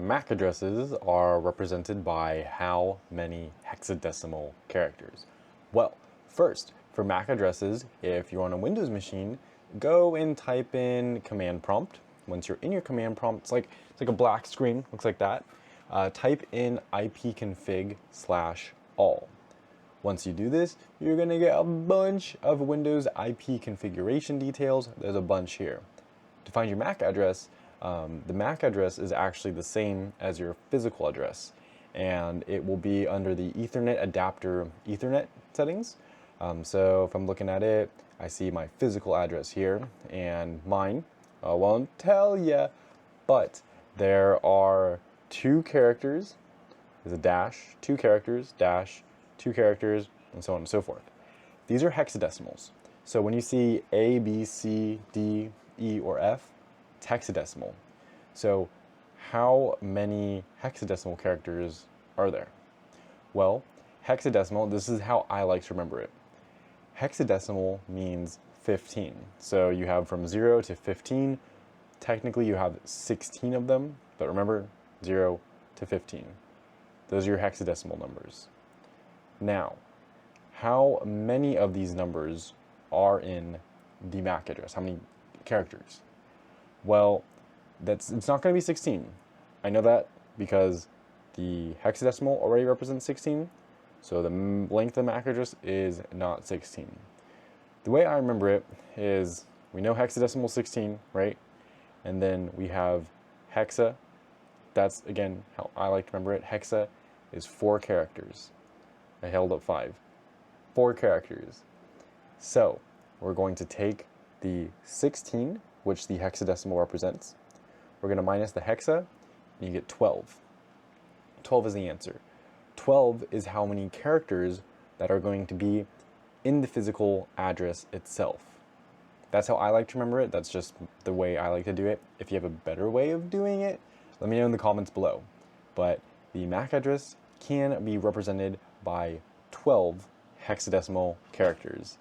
MAC addresses are represented by how many hexadecimal characters? Well, first, for MAC addresses, if you're on a Windows machine, go and type in command prompt. Once you're in your command prompt, it's like a black screen, looks like that. Type in ipconfig/all. Once you do this, you're going to get a bunch of Windows IP configuration details. There's a bunch here. To find your MAC address, the MAC address is actually the same as your physical address, and it will be under the Ethernet adapter Ethernet settings. So if I'm looking at it, I see my physical address here, and mine, I won't tell you, but there are 2 characters. There's a dash, 2 characters, dash, 2 characters, and so on and so forth. These are hexadecimals. So when you see A, B, C, D, E, or F, it's hexadecimal. So how many hexadecimal characters are there? Well, hexadecimal, this is how I like to remember it. Hexadecimal means 15. So you have from 0 to 15. Technically you have 16 of them, but remember 0 to 15. Those are your hexadecimal numbers. Now, how many of these numbers are in the MAC address? How many characters? Well, it's not going to be 16. I know that because the hexadecimal already represents 16, so the length of the MAC address is not 16. The way I remember it is, we know hexadecimal 16, right? And then we have hexa. That's, again, how I like to remember it. Hexa is 4 characters. I held up 5. 4 characters. So we're going to take the 16, which the hexadecimal represents. We're going to minus the hexa, and you get 12. 12 is the answer. 12 is how many characters that are going to be in the physical address itself. That's how I like to remember it. That's just the way I like to do it. If you have a better way of doing it, let me know in the comments below. But the MAC address can be represented by 12 hexadecimal characters.